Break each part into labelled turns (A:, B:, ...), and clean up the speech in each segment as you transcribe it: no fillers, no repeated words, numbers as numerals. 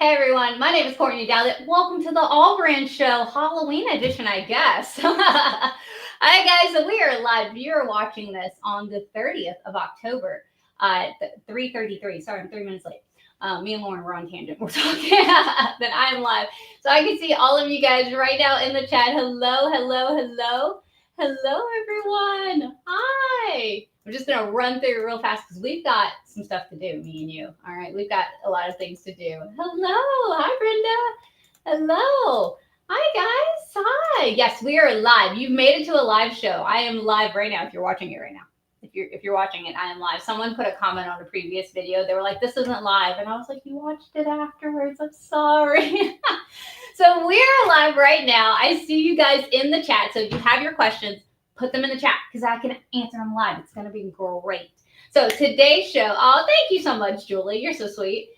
A: Hey everyone, my name is Courtney Dowdett. Welcome to the AllBrands Show, Halloween edition, I guess. Hi guys, so we are live. You're watching this on the 30th of October, 3:33. Sorry, I'm 3 minutes late. Me and Lauren were on tangent. We're talking that I'm live. So I can see all of you guys right now in the chat. Hello, hello, hello. Hello everyone. Hi. I'm just going to run through real fast because we've got some stuff to do, me and you. All right, we've got a lot of things to do. Hello. Hi, Brenda. Hello. Hi, guys. Hi. Yes, we are live. You've made it to a live show. I am live right now if you're watching it right now. If you're watching it, I am live. Someone put a comment on a previous video. They were like, this isn't live. And I was like, you watched it afterwards. I'm sorry. So we're live right now. I see you guys in the chat. So if you have your questions, put them in the chat because I can answer them live. It's going to be great. So today's show, oh, thank you so much, Julie. You're so sweet.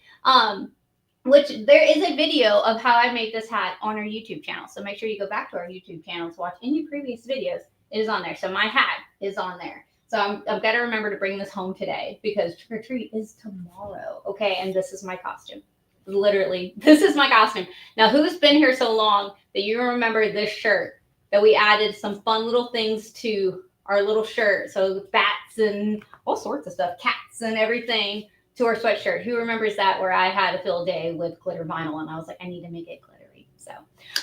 A: Which there is a video of how I made this hat on our YouTube channel. So make sure you go back to our YouTube channel to watch any previous videos. It is on there. So my hat is on there. So I've got to remember to bring this home today because trick or treat is tomorrow. Okay. And this is my costume. Literally, this is my costume. Now, who's been here so long that you remember this shirt? That we added some fun little things to our little shirt. So bats and all sorts of stuff, cats and everything to our sweatshirt. Who remembers that where I had a field day with glitter vinyl and I was like, I need to make it glittery. So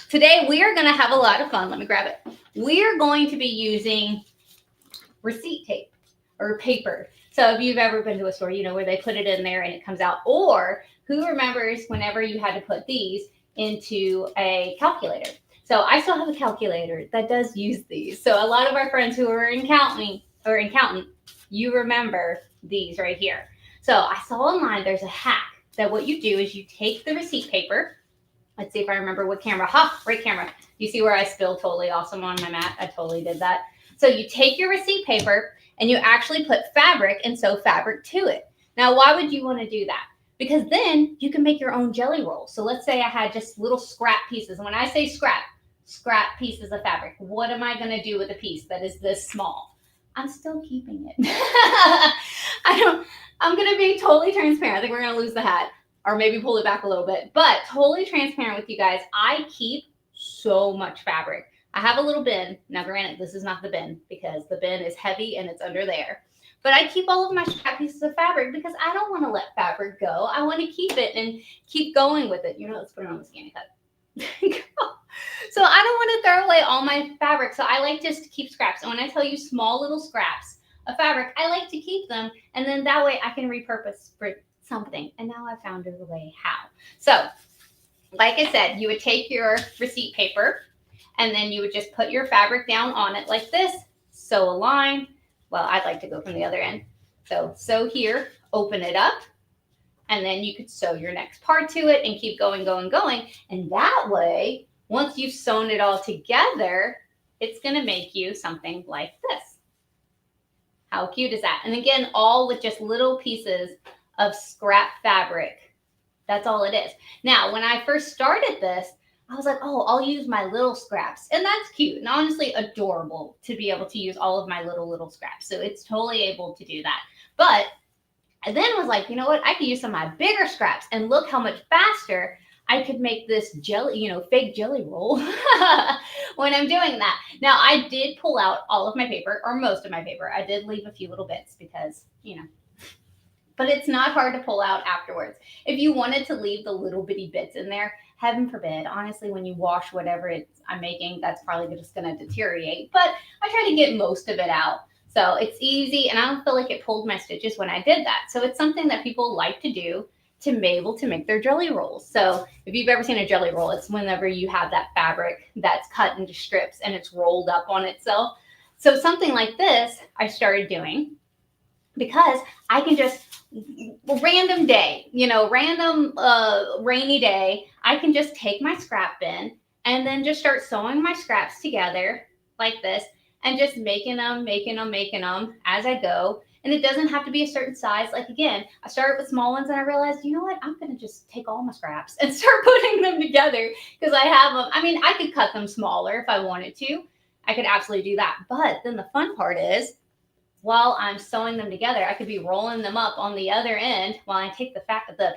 A: today we are going to have a lot of fun. Let me grab it. We are going to be using receipt tape or paper. So if you've ever been to a store, you know, where they put it in there and it comes out. Or who remembers whenever you had to put these into a calculator? So I still have a calculator that does use these. So a lot of our friends who are in accountant, you remember these right here. So I saw online there's a hack that what you do is you take the receipt paper. Let's see if I remember what camera. Right camera. You see where I spilled totally awesome on my mat? I totally did that. So you take your receipt paper and you actually put fabric and sew fabric to it. Now, why would you want to do that? Because then you can make your own jelly roll. So let's say I had just little scrap pieces. And when I say scrap pieces of fabric. What am I going to do with a piece that is this small? I'm still keeping it. I'm going to be totally transparent. I think we're going to lose the hat or maybe pull it back a little bit, but totally transparent with you guys. I keep so much fabric. I have a little bin. Now, granted, this is not the bin because the bin is heavy and it's under there. But I keep all of my scrap pieces of fabric because I don't want to let fabric go. I want to keep it and keep going with it. You know, let's put it on the scanning cut. So I don't want to throw away all my fabric. So I like just to keep scraps. And when I tell you small little scraps of fabric, I like to keep them. And then that way I can repurpose for something. And now I found a way how. So like I said, you would take your receipt paper and then you would just put your fabric down on it like this. Sew a line. Well, I'd like to go from the other end. So sew here, open it up. And then you could sew your next part to it and keep going, going, going. And that way, once you've sewn it all together, it's going to make you something like this. How cute is that? And again, all with just little pieces of scrap fabric. That's all it is. Now, when I first started this, I was like, oh, I'll use my little scraps. And that's cute and honestly adorable to be able to use all of my little scraps. So it's totally able to do that. But I then was like, you know what? I could use some of my bigger scraps and look how much faster I could make this jelly, fake jelly roll when I'm doing that. Now, I did pull out all of my paper or most of my paper. I did leave a few little bits because, but it's not hard to pull out afterwards. If you wanted to leave the little bitty bits in there, heaven forbid, honestly, when you wash whatever I'm making, that's probably just going to deteriorate. But I try to get most of it out. So it's easy, and I don't feel like it pulled my stitches when I did that. So it's something that people like to do to be able to make their jelly rolls. So if you've ever seen a jelly roll, it's whenever you have that fabric that's cut into strips and it's rolled up on itself. So something like this I started doing because I can just, random day, random rainy day, I can just take my scrap bin and then just start sewing my scraps together like this. And just making them as I go. And it doesn't have to be a certain size. Like, again, I started with small ones and I realized, you know what? I'm going to just take all my scraps and start putting them together because I have them. I mean, I could cut them smaller if I wanted to. I could absolutely do that. But then the fun part is while I'm sewing them together, I could be rolling them up on the other end while I take the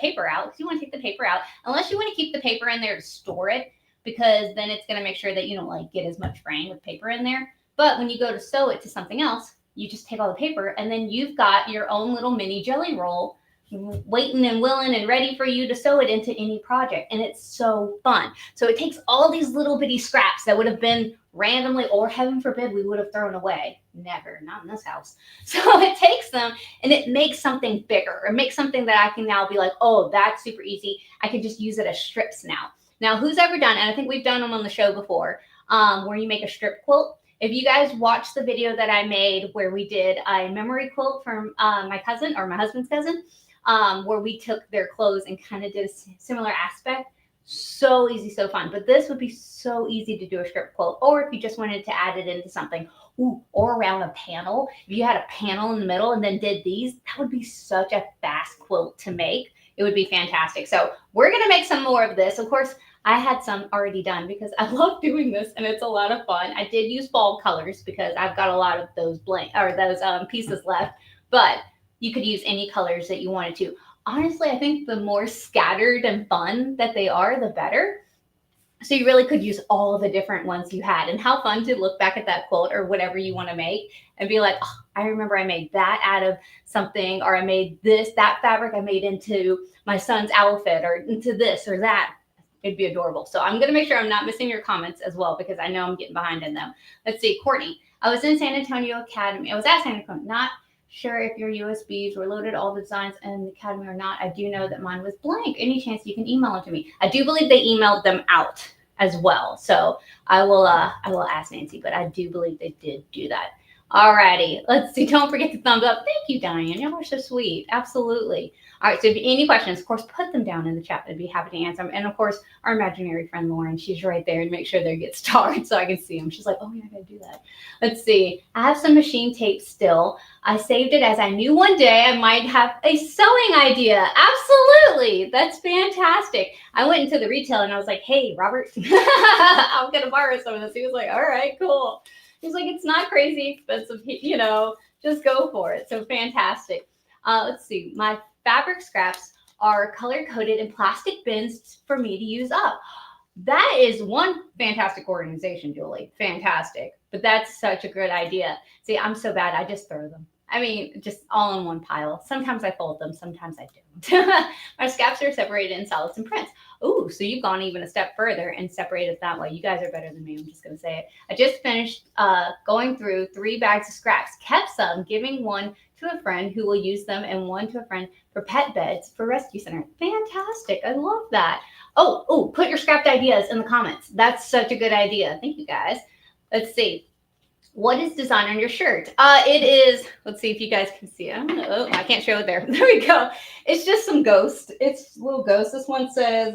A: paper out, because you want to take the paper out, unless you want to keep the paper in there to store it, because then it's going to make sure that you don't like get as much fraying with paper in there. But when you go to sew it to something else, you just take all the paper, and then you've got your own little mini jelly roll waiting and willing and ready for you to sew it into any project. And it's so fun. So it takes all these little bitty scraps that would have been randomly, or heaven forbid, we would have thrown away. Never, not in this house. So it takes them and it makes something bigger, or makes something that I can now be like, oh, that's super easy. I can just use it as strips now. Now, who's ever done, and I think we've done them on the show before, where you make a strip quilt. If you guys watched the video that I made where we did a memory quilt from my cousin, or my husband's cousin, where we took their clothes and kind of did a similar aspect. So easy, so fun. But this would be so easy to do a strip quilt, or if you just wanted to add it into something, or around a panel. If you had a panel in the middle and then did these, that would be such a fast quilt to make. It would be fantastic. So we're going to make some more of this. Of course, I had some already done because I love doing this and it's a lot of fun. I did use fall colors because I've got a lot of those pieces left, but you could use any colors that you wanted to. Honestly, I think the more scattered and fun that they are, the better. So you really could use all the different ones you had. And how fun to look back at that quilt or whatever you want to make and be like, oh, I remember I made that out of something, or I made that fabric I made into my son's outfit, or into this or that. It'd be adorable. So I'm going to make sure I'm not missing your comments as well, because I know I'm getting behind in them. Let's see, Courtney. I was in San Antonio Academy. I was at San Antonio, not sure if your USBs were loaded all the designs in the Academy or not. I do know that mine was blank. Any chance you can email it to me? I do believe they emailed them out as well. So I will ask Nancy, but I do believe they did do that. Alrighty, let's see. Don't forget to thumbs up. Thank you, Diane. Y'all are so sweet. Absolutely. All right, so if you any questions, of course, put them down in the chat. I'd be happy to answer them. And of course, our imaginary friend Lauren, she's right there, and make sure they get starred so I can see them. She's like, oh yeah, I gotta do that. Let's see. I have some machine tape still. I saved it as I knew one day I might have a sewing idea. Absolutely. That's fantastic. I went into the retail and I was like, hey, Robert, I'm gonna borrow some of this. He was like, all right, cool. He's like, it's not crazy expensive, you know, just go for it. So fantastic. Let's see. My fabric scraps are color coded in plastic bins for me to use up. That is one fantastic organization, Julie. Fantastic. But that's such a good idea. See, I'm so bad. I just throw them. I mean, just all in one pile. Sometimes I fold them. Sometimes I don't. My scraps are separated in solids and prints. Oh, so you've gone even a step further and separated that way. You guys are better than me. I'm just going to say it. I just finished going through 3 bags of scraps, kept some, giving one to a friend who will use them, and one to a friend for pet beds for rescue center. Fantastic. I love that. Oh, put your scrapped ideas in the comments. That's such a good idea. Thank you, guys. Let's see. What is design on your shirt? It is, let's see if you guys can see it. I don't know. Oh, I can't show it there. There we go. It's just some ghosts. It's little ghosts. This one says,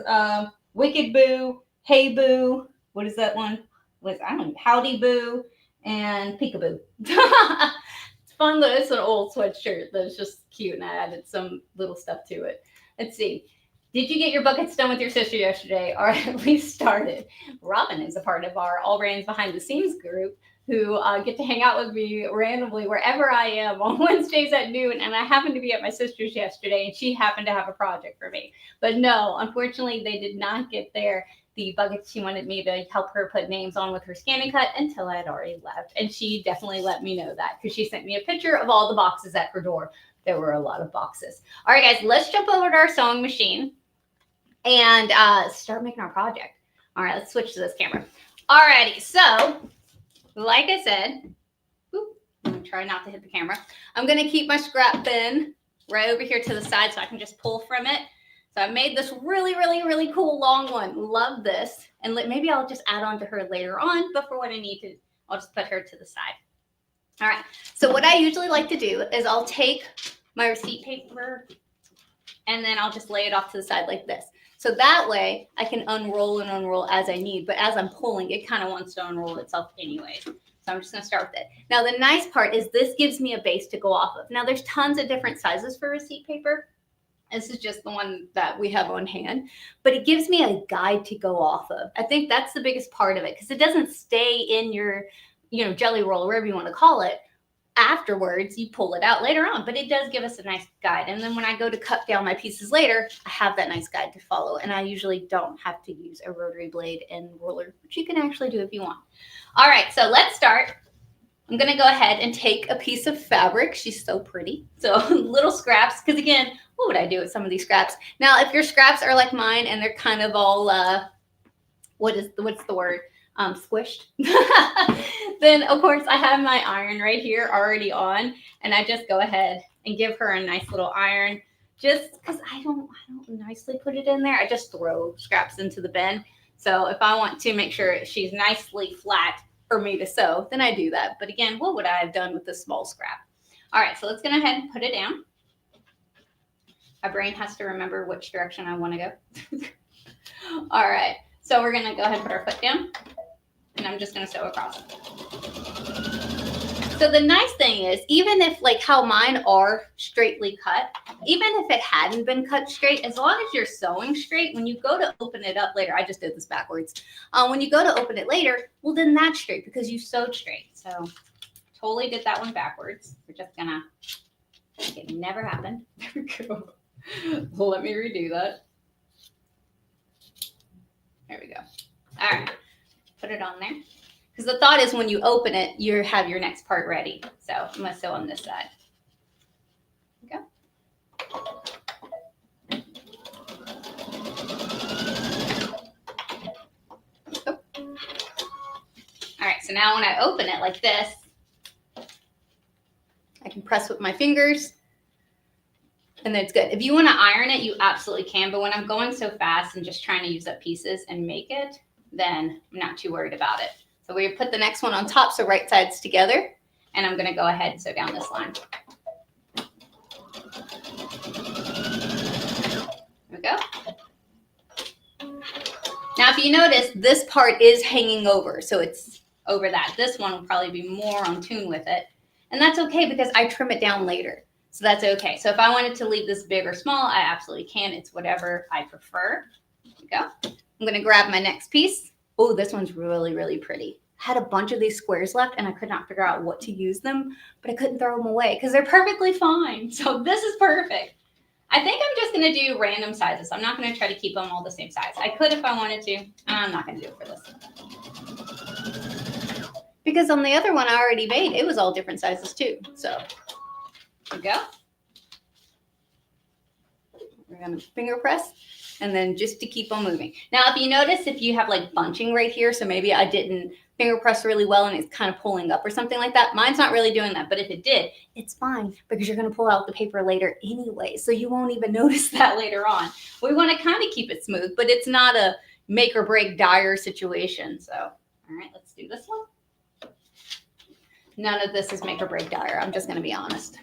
A: Wicked Boo, Hey Boo. What is that one? I don't know. Howdy Boo and Peekaboo. It's fun that it's an old sweatshirt that's just cute, and I added some little stuff to it. Let's see. Did you get your buckets done with your sister yesterday, or at least started? Robin is a part of our AllBrands Behind the Scenes group, who get to hang out with me randomly wherever I am on Wednesdays at noon. And I happened to be at my sister's yesterday, and she happened to have a project for me. But no, unfortunately, they did not get the buckets she wanted me to help her put names on with her scanning cut until I had already left. And she definitely let me know that, because she sent me a picture of all the boxes at her door. There were a lot of boxes. All right, guys, let's jump over to our sewing machine and start making our project. All right, let's switch to this camera. All righty, so like I said, I'm going to try not to hit the camera. I'm going to keep my scrap bin right over here to the side so I can just pull from it. So I made this really, really, really cool long one. Love this. And maybe I'll just add on to her later on, but for what I need to, I'll just put her to the side. All right. So what I usually like to do is I'll take my receipt paper and then I'll just lay it off to the side like this. So that way I can unroll and unroll as I need. But as I'm pulling, it kind of wants to unroll itself anyways. So I'm just going to start with it. Now, the nice part is this gives me a base to go off of. Now, there's tons of different sizes for receipt paper. This is just the one that we have on hand. But it gives me a guide to go off of. I think that's the biggest part of it, because it doesn't stay in your jelly roll, or whatever you want to call it. afterwards, you pull it out later on, but it does give us a nice guide. And then when I go to cut down my pieces later, I have that nice guide to follow. And I usually don't have to use a rotary blade and ruler, which you can actually do if you want. All right, so let's start. I'm gonna go ahead and take a piece of fabric. She's so pretty. So little scraps, because again, what would I do with some of these scraps? Now, if your scraps are like mine and they're kind of all, what's the word? Squished, then of course I have my iron right here already on, and I just go ahead and give her a nice little iron, just because I don't nicely put it in there. I just throw scraps into the bin. So if I want to make sure she's nicely flat for me to sew, then I do that. But again, what would I have done with this small scrap? All right, so let's go ahead and put it down. My brain has to remember which direction I want to go. All right, so we're gonna go ahead and put our foot down. And I'm just going to sew across it. So the nice thing is, even if like how mine are straightly cut, even if it hadn't been cut straight, as long as you're sewing straight, when you go to open it up later, I just did this backwards. When you go to open it later, well, then that's straight because you sewed straight. So totally did that one backwards. We're just going to, it never happened. There we go. Well, let me redo that. There we go. All right. Put it on there, because the thought is when you open it, you have your next part ready. So I'm going to sew on this side. There we go. Oh. All right, so now when I open it like this, I can press with my fingers, and then it's good. If you want to iron it, you absolutely can, but when I'm going so fast and just trying to use up pieces and make it, then I'm not too worried about it. So we put the next one on top, so right sides together, and I'm going to go ahead and sew down this line. There we go. Now, if you notice, this part is hanging over, so it's over that. This one will probably be more on tune with it, and that's okay because I trim it down later, so that's okay. So if I wanted to leave this big or small, I absolutely can. It's whatever I prefer. There we go. I'm going to grab my next piece. Oh, this one's really, really pretty. I had a bunch of these squares left and I could not figure out what to use them, but I couldn't throw them away because they're perfectly fine. So this is perfect. I think I'm just going to do random sizes. I'm not going to try to keep them all the same size. I could if I wanted to. I'm not going to do it for this one. Because on the other one I already made, it was all different sizes too. So there we go. We're going to finger press. And then just to keep on moving. Now, if you notice, if you have like bunching right here, so maybe I didn't finger press really well and it's kind of pulling up or something like that, mine's not really doing that. But if it did, it's fine because you're going to pull out the paper later anyway. So you won't even notice that later on. We want to kind of keep it smooth, but it's not a make or break dire situation. So, all right, let's do this one. None of this is make or break dire. I'm just going to be honest.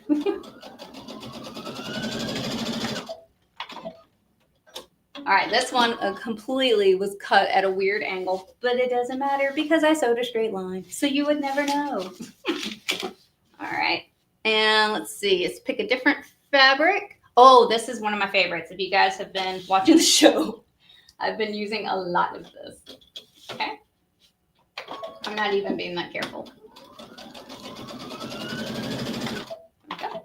A: All right, this one completely was cut at a weird angle, but it doesn't matter because I sewed a straight line, so you would never know. All right, and let's see, let's pick a different fabric. Oh, this is one of my favorites. If you guys have been watching the show, I've been using a lot of this. Okay, I'm not even being that careful. Okay.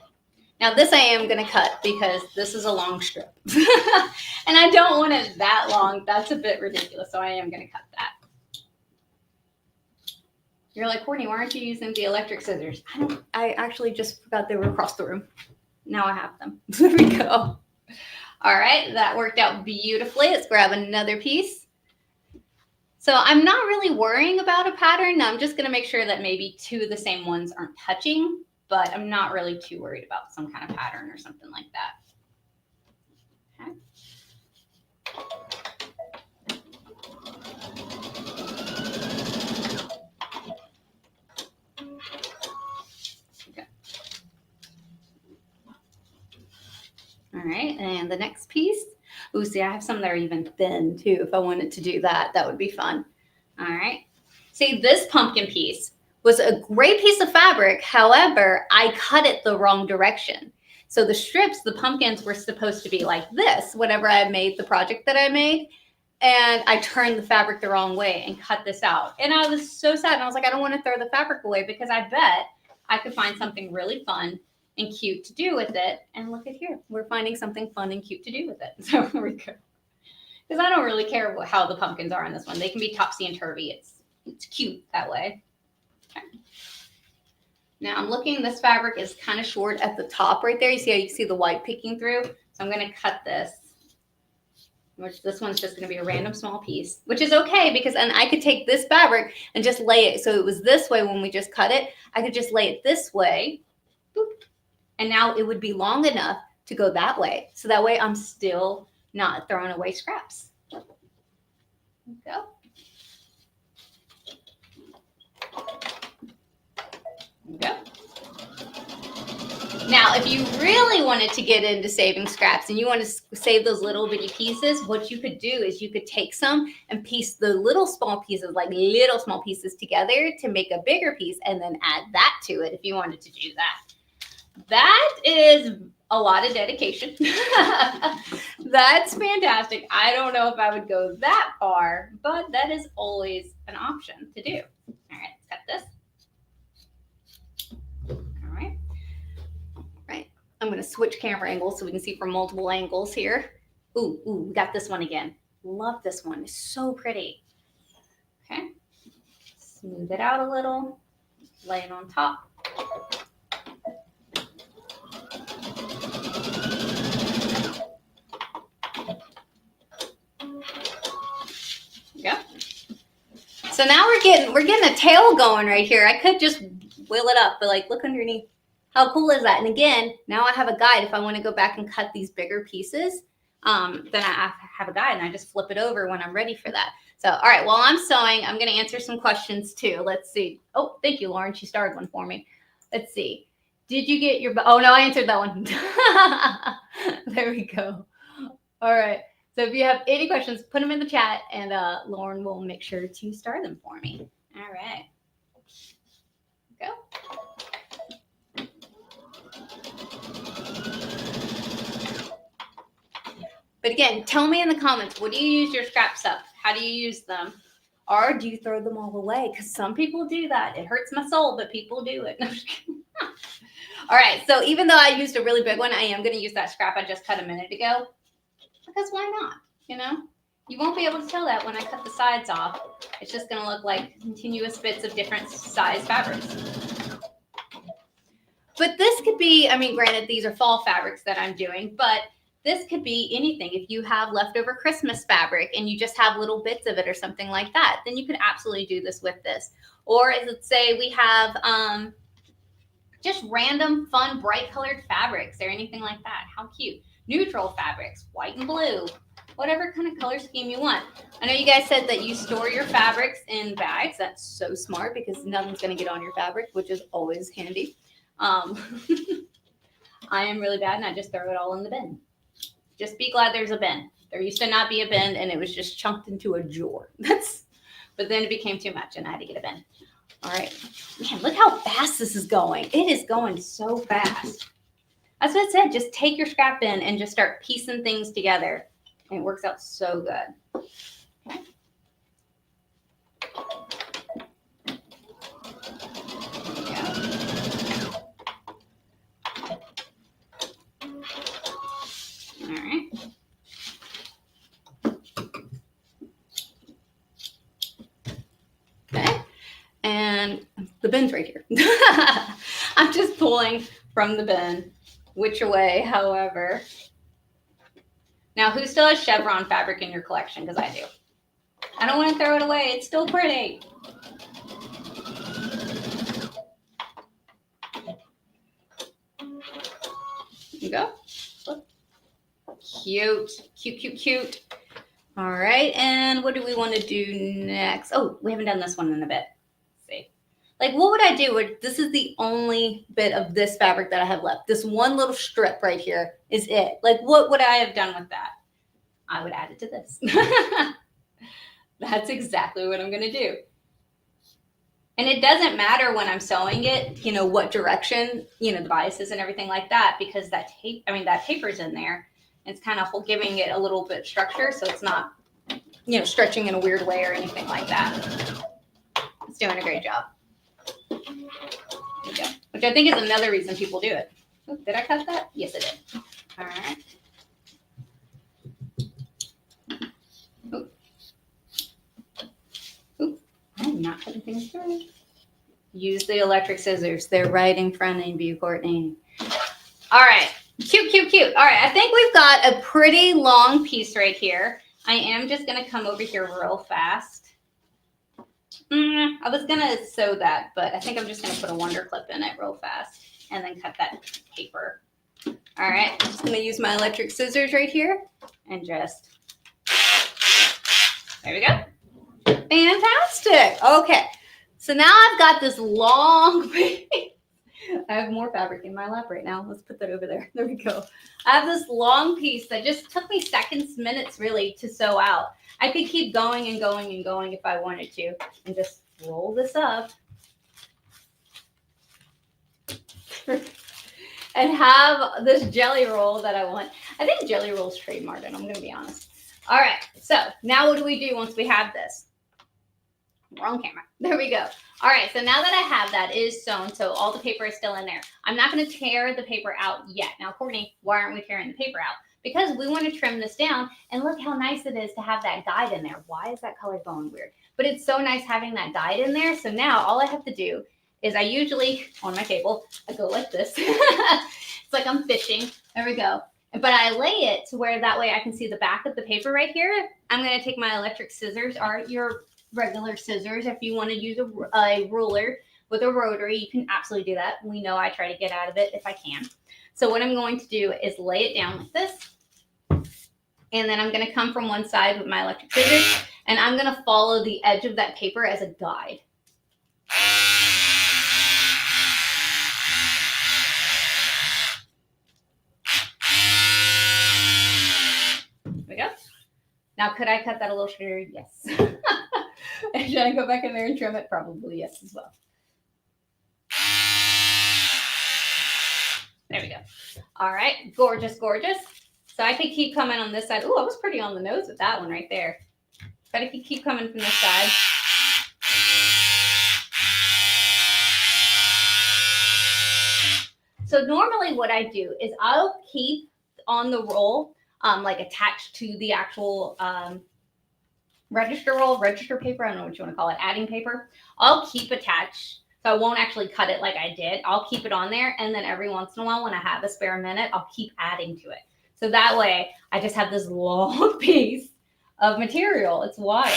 A: Now this I am going to cut because this is a long strip. And I don't want it that long. That's a bit ridiculous. So I am going to cut that. You're like, Courtney, why aren't you using the electric scissors? I actually just forgot they were across the room. Now I have them. There we go. All right. That worked out beautifully. Let's grab another piece. So I'm not really worrying about a pattern. I'm just going to make sure that maybe two of the same ones aren't touching, but I'm not really too worried about some kind of pattern or something like that. Okay. Okay. All right, and the next piece. Ooh, see, I have some that are even thin too. If I wanted to do that, that would be fun. All right. See, this pumpkin piece was a great piece of fabric. However, I cut it the wrong direction. So the strips, the pumpkins were supposed to be like this whenever I made the project that I made. And I turned the fabric the wrong way and cut this out. And I was so sad. And I was like, I don't want to throw the fabric away because I bet I could find something really fun and cute to do with it. And look at here, we're finding something fun and cute to do with it. So here we go. Because I don't really care how the pumpkins are on this one. They can be topsy and turvy. It's cute that way. Okay. Now I'm looking, this fabric is kind of short at the top right there. You see how you see the white peeking through? So I'm going to cut this. Which this one's just going to be a random small piece, which is okay because and I could take this fabric and just lay it. So it was this way when we just cut it. I could just lay it this way. Boop, and now it would be long enough to go that way. So that way I'm still not throwing away scraps. There we go. There we go. Now, if you really wanted to get into saving scraps and you want to save those little bitty pieces, what you could do is you could take some and piece the little small pieces, like little small pieces together to make a bigger piece and then add that to it if you wanted to do that. That is a lot of dedication. That's fantastic. I don't know if I would go that far, but that is always an option to do. All right, let's cut this. All right. I'm going to switch camera angles so we can see from multiple angles here. Ooh, we got this one again. Love this one. It's so pretty. Okay. Smooth it out a little. Lay it on top. There we go. So now we're getting a tail going right here. I could just wheel it up, but like look underneath. How cool is that? And again, now I have a guide. If I want to go back and cut these bigger pieces, then I have a guide and I just flip it over when I'm ready for that. So, all right, while I'm sewing, I'm going to answer some questions too. Let's see. Oh, thank you, Lauren. She started one for me. Let's see. Did you get your, oh no, I answered that one. There we go. All right. So if you have any questions, put them in the chat and Lauren will make sure to star them for me. All right. Go. But again, tell me in the comments, what do you use your scraps up? How do you use them? Or do you throw them all away? Because some people do that. It hurts my soul, but people do it. All right, so even though I used a really big one, I am going to use that scrap I just cut a minute ago. Because why not? You know? You won't be able to tell that when I cut the sides off. It's just going to look like continuous bits of different size fabrics. But this could be, I mean, granted, these are fall fabrics that I'm doing, but this could be anything. If you have leftover Christmas fabric and you just have little bits of it or something like that, then you could absolutely do this with this. Or let's say we have just random, fun, bright colored fabrics or anything like that. How cute. Neutral fabrics, white and blue, whatever kind of color scheme you want. I know you guys said that you store your fabrics in bags. That's so smart because nothing's going to get on your fabric, which is always handy. I am really bad and I just throw it all in the bin. Just be glad there's a bin. There used to not be a bin and it was just chunked into a drawer. But then it became too much and I had to get a bin. All right. Man, look how fast this is going. It is going so fast. That's what I said. Just take your scrap bin and just start piecing things together. And it works out so good. Okay. All right. Okay. And the bin's right here. I'm just pulling from the bin, which way, however. Now, who still has chevron fabric in your collection? Because I do. I don't want to throw it away. It's still pretty. There you go. Look. Cute, cute, cute, cute. All right, and what do we want to do next? Oh, we haven't done this one in a bit. Let's see. Like, what would I do? This is the only bit of this fabric that I have left. This one little strip right here is it. Like, what would I have done with that? I would add it to this. That's exactly what I'm going to do. And it doesn't matter when I'm sewing it, you know, what direction, you know, the biases and everything like that, because that tape, I mean, that paper's in there. It's kind of giving it a little bit of structure, so it's not, you know, stretching in a weird way or anything like that. It's doing a great job. There you go. which I think is another reason people do it. Oh, did I cut that? Yes, I did. All right. Ooh, I'm not cutting things through. Use the electric scissors. They're right in front of you, Courtney. All right. Cute, cute, cute. All right. I think we've got a pretty long piece right here. I am just going to come over here real fast. I was going to sew that, but I think I'm just going to put a wonder clip in it real fast and then cut that paper. All right. I'm just going to use my electric scissors right here and just, there we go. Fantastic. Okay. So now I've got this long piece. I have more fabric in my lap right now. Let's put that over there. There we go. I have this long piece that just took me seconds, minutes really to sew out. I could keep going and going and going if I wanted to and just roll this up and have this jelly roll that I want. I think jelly roll is trademarked, and I'm going to be honest. All right. So now what do we do once we have this? Wrong camera. There we go. All right, so now that I have that, it is sewn, so all the paper is still in there. I'm not going to tear the paper out yet. Now, Courtney, why aren't we tearing the paper out? Because we want to trim this down, and look how nice it is to have that guide in there. Why is that color going weird? But it's so nice having that guide in there. So now all I have to do is I usually, on my table, I go like this. It's like I'm fishing. There we go. But I lay it to where that way I can see the back of the paper right here. I'm going to take my electric scissors or your regular scissors. If you want to use a ruler with a rotary, you can absolutely do that. We know I try to get out of it if I can. So what I'm going to do is lay it down like this. And then I'm going to come from one side with my electric scissors, and I'm going to follow the edge of that paper as a guide. There we go. Now, could I cut that a little shorter? Yes. And should I go back in there and trim it? Probably yes as well. There we go. All right. Gorgeous, gorgeous. So I could keep coming on this side. Ooh, I was pretty on the nose with that one right there. But I could keep coming from this side. So normally what I do is I'll keep on the roll, like attached to the actual register roll, register paper, I don't know what you want to call it, adding paper. I'll keep attached, so I won't actually cut it like I did. I'll keep it on there, and then every once in a while when I have a spare minute, I'll keep adding to it. So that way, I just have this long piece of material. It's wild.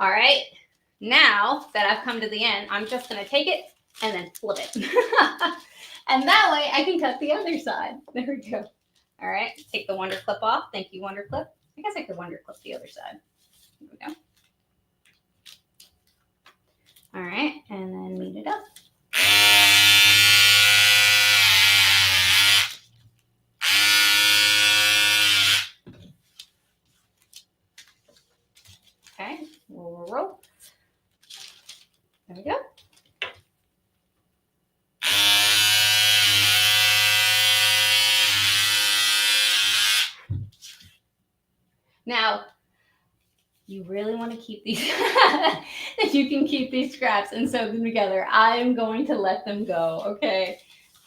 A: All right, now that I've come to the end, I'm just going to take it and then flip it. And that way I can cut the other side. There we go. All right, take the wonder clip off. Thank you, wonder clip. I guess I could wonder clip the other side. There we go. All right, and then meet it up. Okay, roll. There we go. Now, you really want to keep these, that you can keep these scraps and sew them together. I am going to let them go, okay?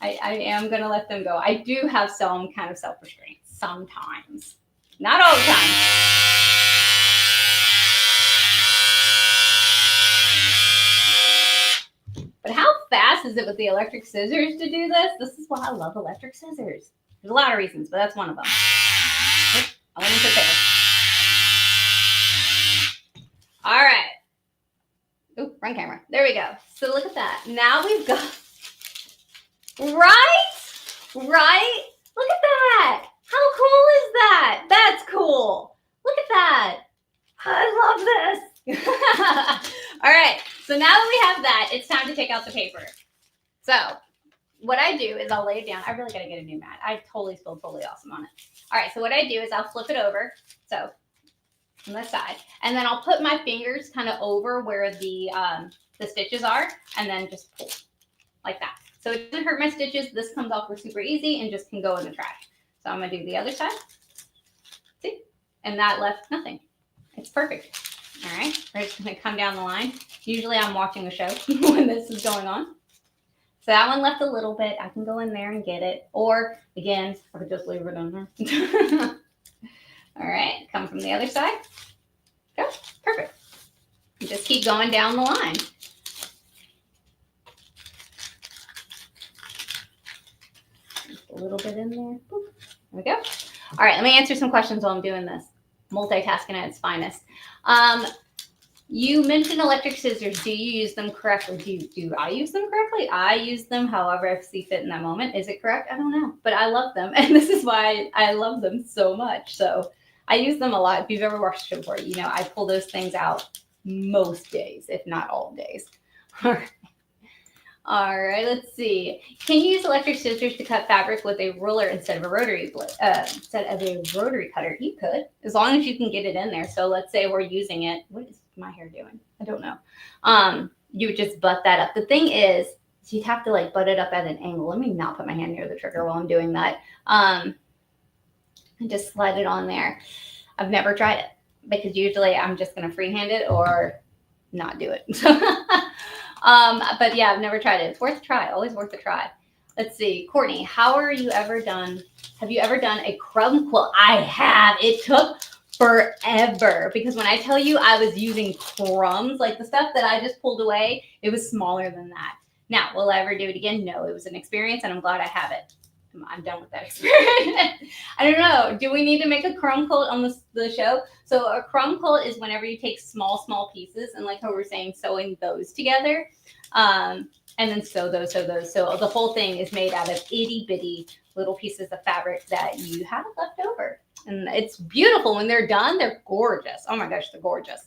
A: I am going to let them go. I do have some kind of self-restraint sometimes. Not all the time. But how fast is it with the electric scissors to do this? This is why I love electric scissors. There's a lot of reasons, but that's one of them. I want to put there. All right. Oh, wrong camera. There we go. So look at that. Now we've got, right? Look at that. How cool is that? That's cool. Look at that. I love this. All right. So now that we have that, it's time to take out the paper. So what I do is I'll lay it down. I really got to get a new mat. I totally spilled Totally Awesome on it. All right. So what I do is I'll flip it over. So on this side, and then I'll put my fingers kind of over where the stitches are, and then just pull like that. So it doesn't hurt my stitches. This comes off super easy and just can go in the trash. So I'm gonna do the other side. See? And that left nothing. It's perfect. All right, we're just gonna come down the line. Usually I'm watching the show when this is going on. So that one left a little bit. I can go in there and get it. Or again, I could just leave it in there. All right, come from the other side. Go, perfect. You just keep going down the line. Just a little bit in there. Boop. There we go. All right, let me answer some questions while I'm doing this. Multitasking at its finest. You mentioned electric scissors. Do you use them correctly? Do I use them correctly? I use them however I see fit in that moment. Is it correct? I don't know, but I love them, and this is why I love them so much. So I use them a lot. If you've ever watched it before, you know I pull those things out most days, if not all days. All right, let's see. Can you use electric scissors to cut fabric with a ruler instead of a rotary cutter? You could, as long as you can get it in there. So let's say we're using it. What is my hair doing? I don't know. You would just butt that up. The thing is you'd have to like butt it up at an angle. Let me not put my hand near the trigger while I'm doing that. And just slide it on there. I've never tried it because usually I'm just going to freehand it or not do it. But yeah, I've never tried it. It's worth a try. Always worth a try. Let's see. Courtney, have you ever done a crumb quilt? I have. It took forever because when I tell you I was using crumbs, like the stuff that I just pulled away, it was smaller than that. Now, will I ever do it again? No, it was an experience and I'm glad I have it. I'm done with that experience. I don't know. Do we need to make a crumb quilt on the show? So a crumb quilt is whenever you take small pieces and like how we're saying, sewing those together, and then sew those. So the whole thing is made out of itty bitty little pieces of fabric that you have left over. And it's beautiful when they're done. They're gorgeous. Oh my gosh, they're gorgeous.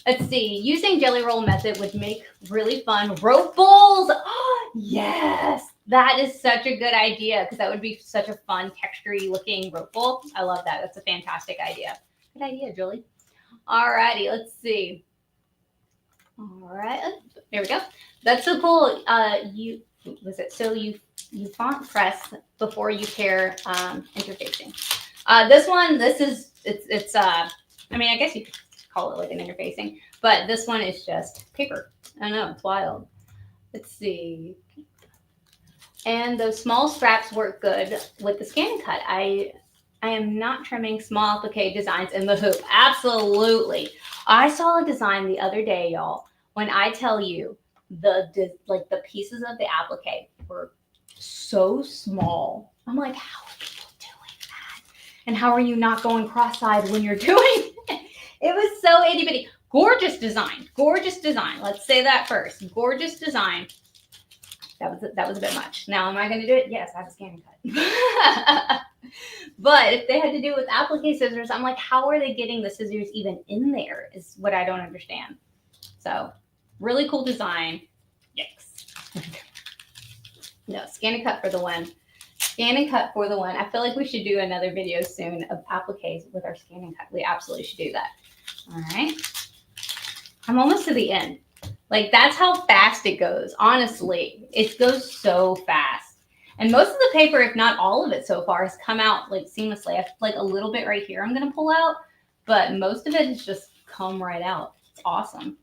A: Let's see. Using jelly roll method would make really fun rope bowls. Oh, yes. That is such a good idea because that would be such a fun textury looking rope bowl. I love that. That's a fantastic idea. Good idea, Julie. All righty. Let's see. All right. There we go. That's so cool. You font press before you pair interfacing. I mean, I guess you could call it like an interfacing, but this one is just paper. I know, it's wild. Let's see. And those small straps work good with the scan and cut. I am not trimming small applique designs in the hoop. Absolutely. I saw a design the other day, y'all. When I tell you the pieces of the applique were so small. I'm like, how are people doing that? And how are you not going cross-eyed when you're doing it? It was so itty bitty. Gorgeous design. Gorgeous design. Let's say that first. Gorgeous design. That was a bit much. Now, am I going to do it? Yes, I have a scan and cut. But if they had to do it with applique scissors, I'm like, how are they getting the scissors even in there is what I don't understand. So, really cool design. Yikes. No, scan and cut for the win. Scan and cut for the win. I feel like we should do another video soon of appliques with our scan and cut. We absolutely should do that. All right. I'm almost to the end. Like, that's how fast it goes. Honestly, it goes so fast. And most of the paper, if not all of it so far, has come out like seamlessly. I have like a little bit right here I'm going to pull out, but most of it has just come right out. It's awesome.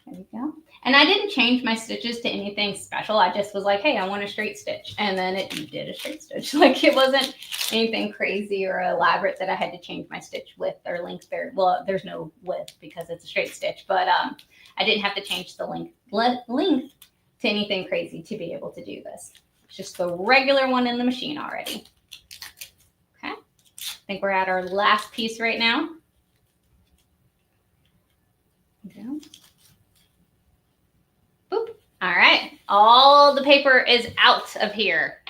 A: There we go. And I didn't change my stitches to anything special. I just was like, hey, I want a straight stitch. And then it did a straight stitch. Like, it wasn't anything crazy or elaborate that I had to change my stitch width or length there. Well, there's no width because it's a straight stitch, but I didn't have to change the length to anything crazy to be able to do this. It's just the regular one in the machine already. Okay. I think we're at our last piece right now. Okay. Boop. All right. All the paper is out of here.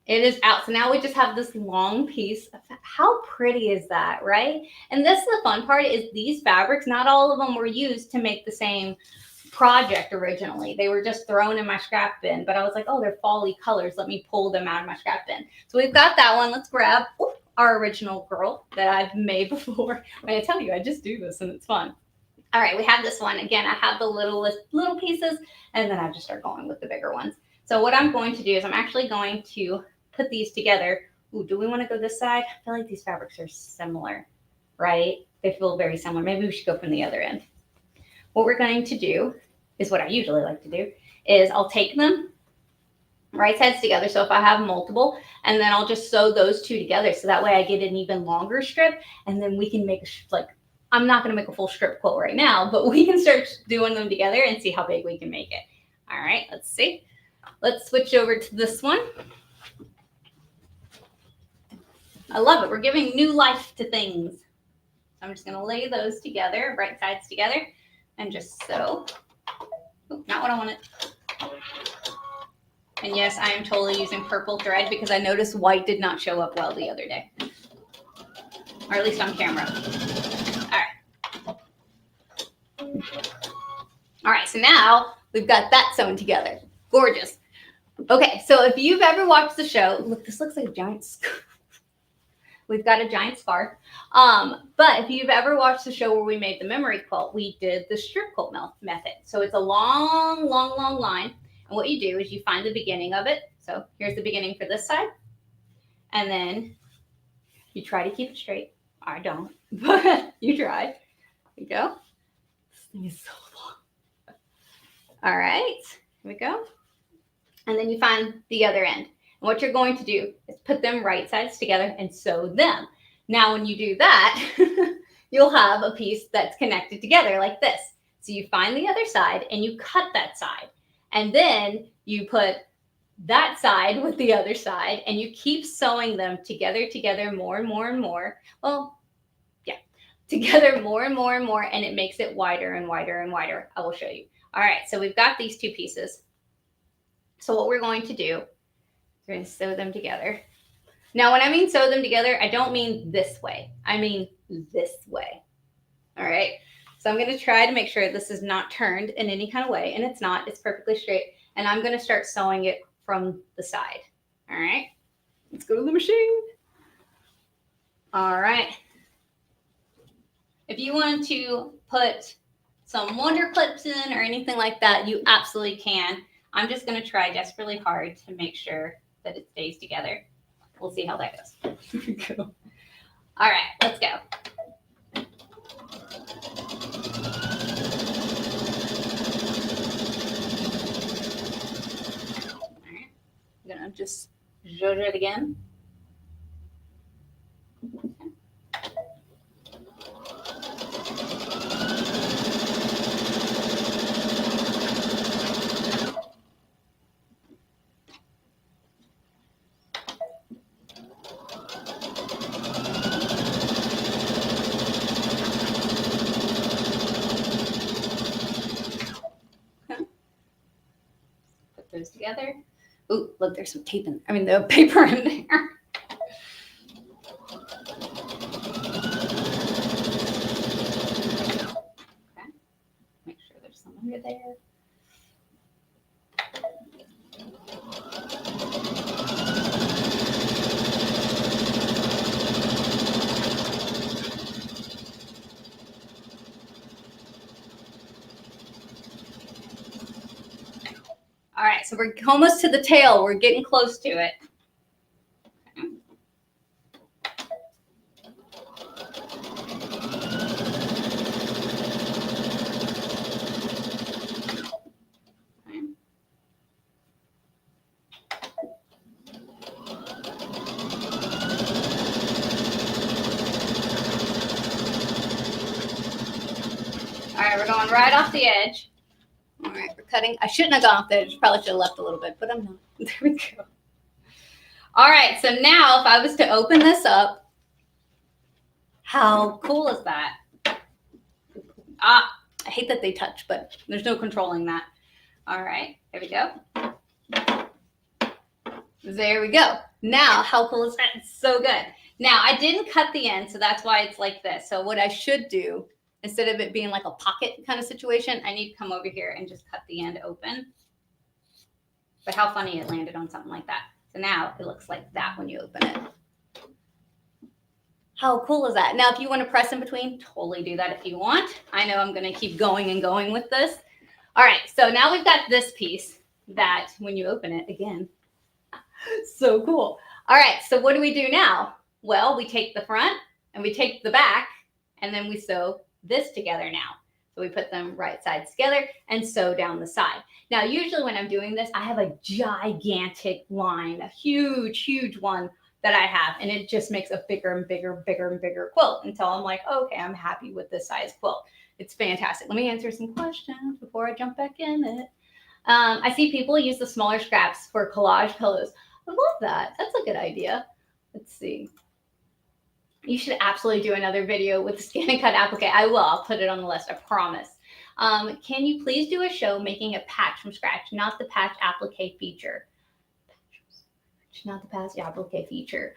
A: It is out. So now we just have this long piece. How pretty is that, right? And this is the fun part is these fabrics, not all of them were used to make the same project originally. They were just thrown in my scrap bin, but I was like, oh, they're fally colors. Let me pull them out of my scrap bin. So we've got that one. Let's grab our original girl that I've made before. When I tell you, I just do this and it's fun. All right, we have this one. Again, I have the little pieces, and then I just start going with the bigger ones. So what I'm going to do is I'm actually going to put these together. Ooh, do we want to go this side? I feel like these fabrics are similar. right? They feel very similar. Maybe we should go from the other end. What we're going to do is what I usually like to do is I'll take them right sides together. So if I have multiple, and then I'll just sew those two together. So that way I get an even longer strip, and then we can make I'm not going to make a full strip quilt right now, but we can start doing them together and see how big we can make it. All right, let's see. Let's switch over to this one. I love it. We're giving new life to things. I'm just going to lay those together, right sides together, and just sew. Ooh, not what I wanted. And yes, I am totally using purple thread because I noticed white did not show up well the other day. Or at least on camera. All right. All right, so now we've got that sewn together. Gorgeous. Okay, so if you've ever watched the show, look, this looks like a giant scarf. We've got a giant scarf. But if you've ever watched the show where we made the memory quilt, we did the strip quilt method. So it's a long, long, long line. And what you do is you find the beginning of it. So here's the beginning for this side. And then you try to keep it straight. I don't, but you try. There you go. This thing is so long. All right, here we go. And then you find the other end. And what you're going to do is put them right sides together and sew them. Now, when you do that, you'll have a piece that's connected together like this. So you find the other side and you cut that side. And then you put that side with the other side and you keep sewing them together, more and more and more. Well, yeah, together more and more and more, and it makes it wider and wider and wider. I will show you. All right, so we've got these two pieces. So what we're going to do, we're going to sew them together. Now, when I mean sew them together, I don't mean this way. I mean this way. All right. So I'm going to try to make sure this is not turned in any kind of way, and it's not. It's perfectly straight. And I'm going to start sewing it from the side. All right. Let's go to the machine. All right. If you want to put some wonder clips in or anything like that, you absolutely can. I'm just going to try desperately hard to make sure that it stays together. We'll see how that goes. Here we go. All right, let's go. All right, I'm going to just zhuzh it again. Those together. Ooh, look, there's some tape in, the paper in there. Okay, make sure there's some under there. All right, so we're almost to the tail. We're getting close to it. Okay. Okay. All right, we're going right off the edge. All right, we're cutting. I shouldn't have gone off the edge. Probably should have left a little bit, but I'm not. There we go. All right, so now if I was to open this up, how cool is that? I hate that they touch, but there's no controlling that. All right, there we go. There we go. Now, how cool is that? It's so good. Now, I didn't cut the end, so that's why it's like this. So what I should do, instead of it being like a pocket kind of situation, I need to come over here and just cut the end open. But how funny it landed on something like that. So now it looks like that when you open it. How cool is that? Now, if you want to press in between, totally do that if you want. I know I'm going to keep going and going with this. All right, so now we've got this piece that when you open it, again, so cool. All right, so what do we do now? Well, we take the front and we take the back And then we sew this together now. So we put them right sides together and sew down the side. Now, usually when I'm doing this, I have a gigantic line, a huge, huge one that I have, and it just makes a bigger and bigger, bigger and bigger quilt until I'm like, okay, I'm happy with this size quilt. It's fantastic. Let me answer some questions before I jump back in it. I see people use the smaller scraps for collage pillows. I love that. That's a good idea. Let's see. You should absolutely do another video with the scan and cut applique. I will. I'll put it on the list. I promise. Can you please do a show making a patch from scratch, not the patch applique feature? Not the patch applique feature.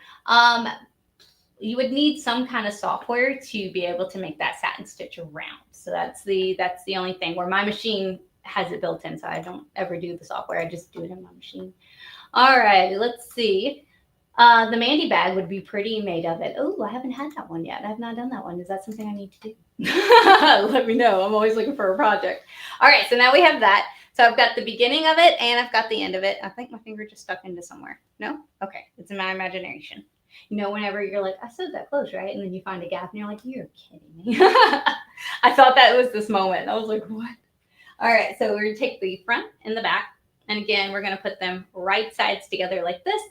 A: You would need some kind of software to be able to make that satin stitch around. So that's the only thing, where my machine has it built in, so I don't ever do the software. I just do it in my machine. All right, let's see. The Mandy bag would be pretty made of it. Oh, I haven't had that one yet. I've not done that one. Is that something I need to do? Let me know. I'm always looking for a project. All right, so now we have that. So I've got the beginning of it and I've got the end of it. I think my finger just stuck into somewhere. No? Okay, it's in my imagination. You know, whenever you're like, I sewed that close, right? And then you find a gap and you're like, you're kidding me. I thought that was this moment. I was like, what? All right, so we're gonna take the front and the back. And again, we're gonna put them right sides together like this,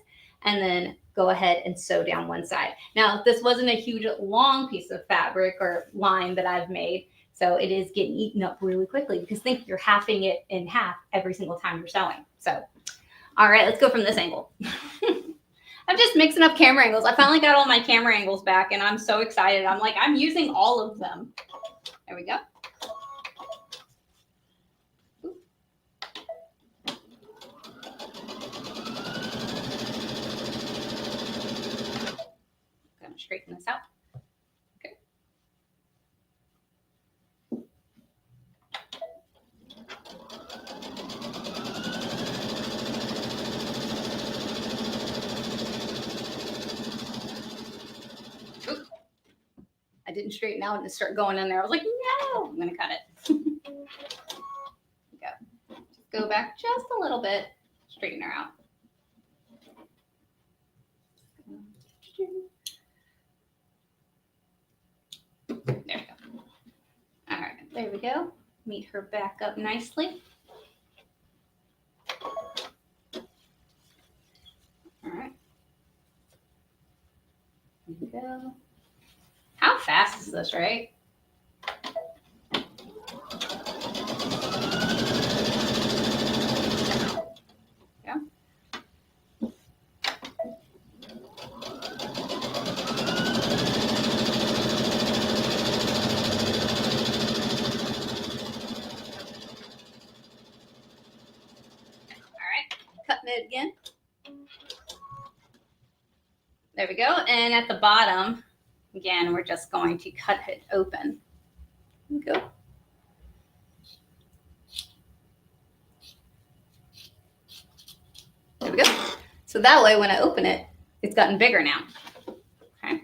A: and then go ahead and sew down one side. Now, this wasn't a huge, long piece of fabric or line that I've made, so it is getting eaten up really quickly, because think you're halving it in half every single time you're sewing. So, all right, let's go from this angle. I'm just mixing up camera angles. I finally got all my camera angles back, and I'm so excited. I'm like, I'm using all of them. There we go. Gonna straighten this out. Okay. Ooh. I didn't straighten out and it started going in there. I was like, no, I'm gonna cut it. Go. Just go back just a little bit, straighten her out. There we go. All right, there we go. Meet her back up nicely. All right. There we go. How fast is this, right? Yeah. Cutting it again. There we go. And at the bottom, again, we're just going to cut it open. There we go. There we go. So that way, when I open it, it's gotten bigger now. Okay.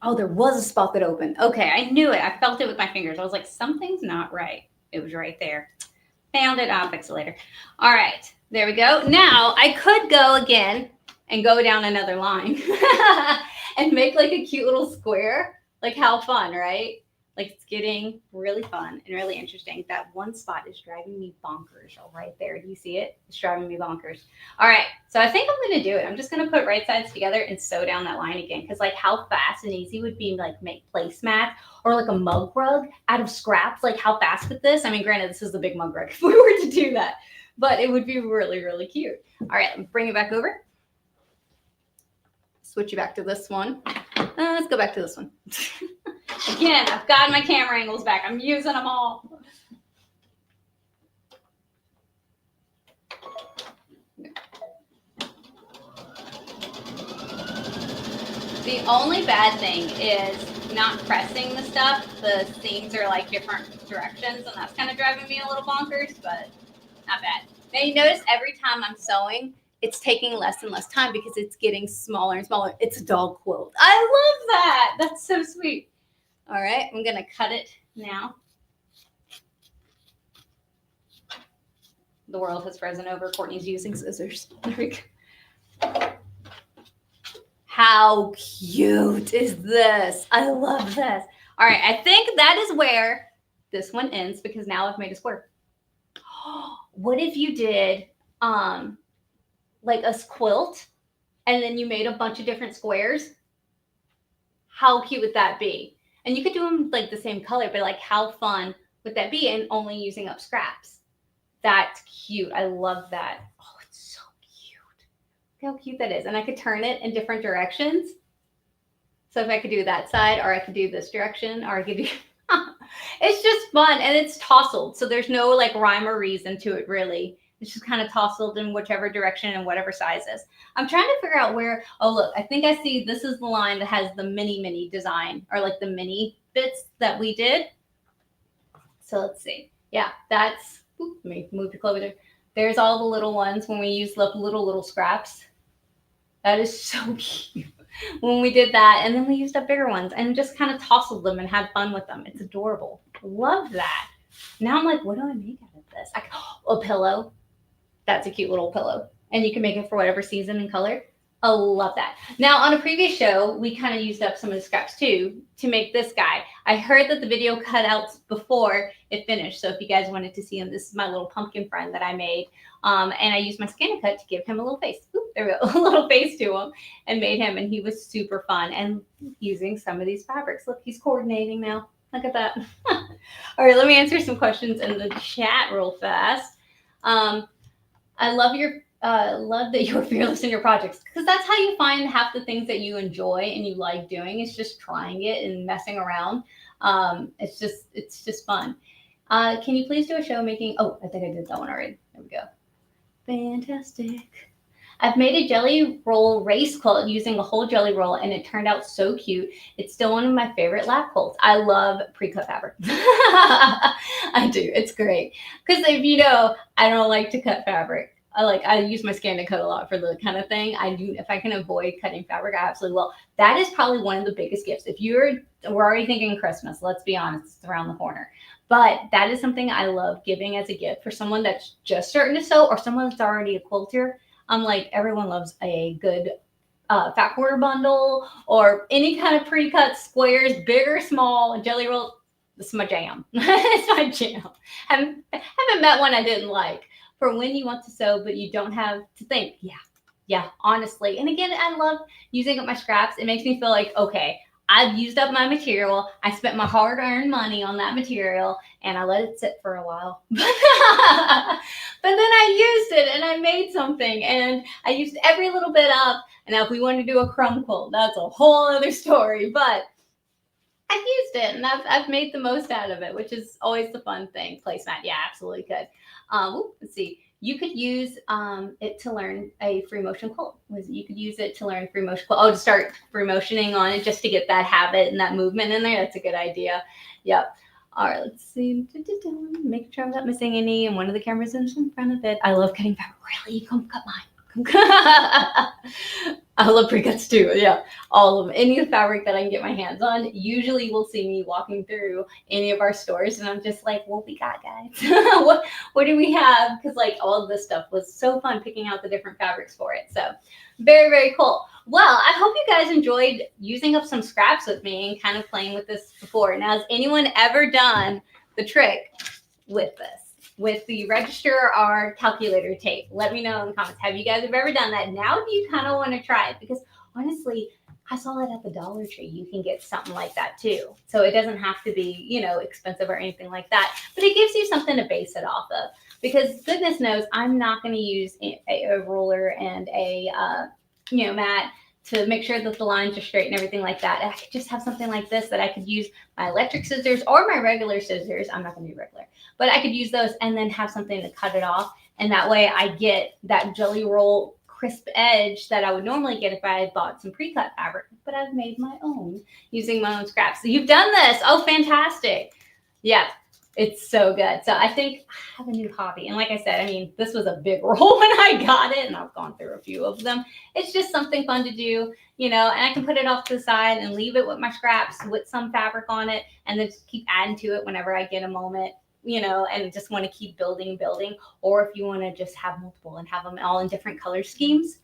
A: Oh, there was a spot that opened. Okay, I knew it. I felt it with my fingers. I was like, something's not right. It was right there. Found it. I'll fix it later. All right, there we go. Now I could go again and go down another line and make like a cute little square. Like, how fun, right? Like, it's getting really fun and really interesting. That one spot is driving me bonkers. Oh, right there. Do you see it? It's driving me bonkers. All right, so I think I'm going to do it. I'm just going to put right sides together and sew down that line again, because like, how fast and easy would be like make placemats or like a mug rug out of scraps. Like, how fast with this? I mean, granted, this is the big mug rug if we were to do that, but it would be really, really cute. All right, let me bring it back over. Switch you back to this one. Let's go back to this one. Again, I've got my camera angles back. I'm using them all. The only bad thing is not pressing the stuff. The seams are like different directions, and that's kind of driving me a little bonkers, but not bad. Now you notice every time I'm sewing, it's taking less and less time because it's getting smaller and smaller. It's a dog quilt. I love that. That's so sweet. All right, I'm going to cut it now. The world has frozen over. Courtney's using scissors. There we go. How cute is this? I love this. All right, I think that is where this one ends because now I've made a square. What if you did like a quilt and then you made a bunch of different squares? How cute would that be? And you could do them like the same color, but like how fun would that be? And only using up scraps. That's cute. I love that. Oh, it's so cute. Look how cute that is. And I could turn it in different directions. So if I could do that side, or I could do this direction, or I could do, it's just fun and it's tousled. So there's no like rhyme or reason to it really. It's just kind of tousled in whichever direction and whatever sizes. I'm trying to figure out where, oh look, I think I see this is the line that has the mini design or like the mini bits that we did. So let's see. Yeah, that's, let me move the closer. There's all the little ones when we use the little scraps. That is so cute. When we did that, and then we used up bigger ones and just kind of tousled them and had fun with them. It's adorable. Love that. Now I'm like, what do I make out of this? A pillow. That's a cute little pillow. And you can make it for whatever season and color. I love that. Now, on a previous show, we kind of used up some of the scraps too to make this guy. I heard that the video cut out before it finished. So if you guys wanted to see him, this is my little pumpkin friend that I made. And I used my ScanNCut to give him a little face. Oop, there we go, a little face to him and made him. And he was super fun. And using some of these fabrics. Look, he's coordinating now. Look at that. All right, let me answer some questions in the chat real fast. I love that you're fearless in your projects because that's how you find half the things that you enjoy and you like doing. It's just trying it and messing around. It's just fun. Can you please do a show making? Oh, I think I did that one already. There we go. Fantastic. I've made a jelly roll race quilt using a whole jelly roll and it turned out so cute. It's still one of my favorite lap quilts. I love pre-cut fabric. I do. It's great. Because if you know, I don't like to cut fabric. I use my ScanNCut a lot for the kind of thing. I do, if I can avoid cutting fabric, I absolutely will. That is probably one of the biggest gifts. We're already thinking Christmas, let's be honest, it's around the corner. But that is something I love giving as a gift for someone that's just starting to sew or someone that's already a quilter. I'm like, everyone loves a good fat quarter bundle or any kind of pre-cut squares, big or small, jelly roll. This is my jam. It's my jam. Haven't met one I didn't like. For when you want to sew, but you don't have to think. Yeah, honestly. And again, I love using up my scraps. It makes me feel like, okay, I've used up my material. I spent my hard-earned money on that material, and I let it sit for a while. But then I used it, and I made something, and I used every little bit up. And now if we want to do a crumb quilt, that's a whole other story. But I've used it, and I've made the most out of it, which is always the fun thing. Placemat, yeah, absolutely could. Let's see. You could use it to learn a free motion quilt. You could use it to learn free motion quilt. Oh, to start free motioning on it just to get that habit and that movement in there. That's a good idea. Yep. All right, let's see. Make sure I'm not missing any. And one of the cameras is in front of it. I love cutting fabric. Really? You come cut mine. I love pre-cuts too. Yeah, all of them. Any of the fabric that I can get my hands on. Usually you'll see me walking through any of our stores and I'm just like, what we got, guys? what do we have? Because like all of this stuff was so fun picking out the different fabrics for it. So very, very cool. Well, I hope you guys enjoyed using up some scraps with me and kind of playing with this before. Now, has anyone ever done the trick with this? With the register or calculator tape? Let me know in the comments. Have you guys ever done that? Now do you kind of want to try it? Because honestly, I saw it at the Dollar Tree. You can get something like that too. So it doesn't have to be, you know, expensive or anything like that. But it gives you something to base it off of. Because goodness knows, I'm not going to use a ruler and a, mat to make sure that the lines are straight and everything like that. I could just have something like this that I could use my electric scissors or my regular scissors. I'm not going to do regular, but I could use those and then have something to cut it off. And that way I get that jelly roll crisp edge that I would normally get if I had bought some pre-cut fabric, but I've made my own using my own scraps. So you've done this. Oh, fantastic. Yeah. It's so good. So I think I have a new hobby. And like I said, I mean, this was a big roll when I got it and I've gone through a few of them. It's just something fun to do, you know, and I can put it off to the side and leave it with my scraps with some fabric on it and then just keep adding to it whenever I get a moment, you know, and just want to keep building. Or if you want to just have multiple and have them all in different color schemes,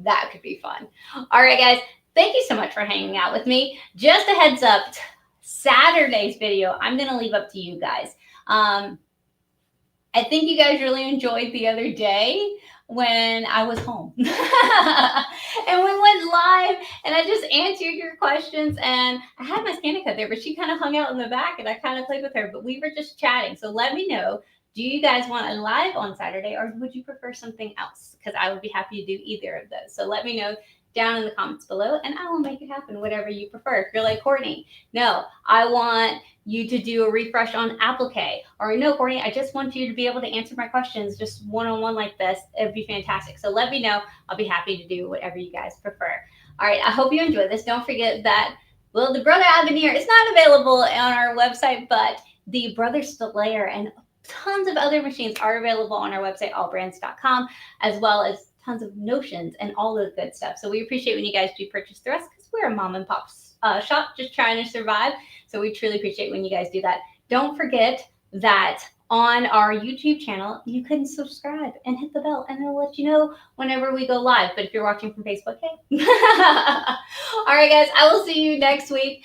A: That could be fun. All right, guys. Thank you so much for hanging out with me. Just a heads up, Saturday's video, I'm going to leave up to you guys. I think you guys really enjoyed the other day when I was home. And we went live and I just answered your questions, and I had my Scanica there, but she kind of hung out in the back and I kind of played with her, but we were just chatting. So let me know, do you guys want a live on Saturday or would you prefer something else? Because I would be happy to do either of those. So let me know down in the comments below and I will make it happen, whatever you prefer. If you're like, Courtney, no, I want you to do a refresh on applique, or no, Courtney, I just want you to be able to answer my questions just one-on-one like this, it'd be fantastic. So let me know. I'll be happy to do whatever you guys prefer. All right, I hope you enjoyed this. Don't forget that, well, the Brother Avenir is not available on our website, but the Brother Stelayer and tons of other machines are available on our website, allbrands.com, as well as tons of notions and all the good stuff. So we appreciate when you guys do purchase through us, because we're a mom and pop shop just trying to survive. So we truly appreciate when you guys do that. Don't forget that on our YouTube channel, you can subscribe and hit the bell, and it'll let you know whenever we go live. But if you're watching from Facebook, hey. All right, guys, I will see you next week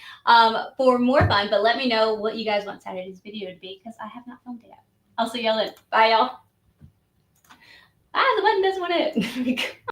A: for more fun. But let me know what you guys want Saturday's video to be, because I have not filmed it yet. I'll see y'all then. Bye, y'all. The button doesn't want to hit.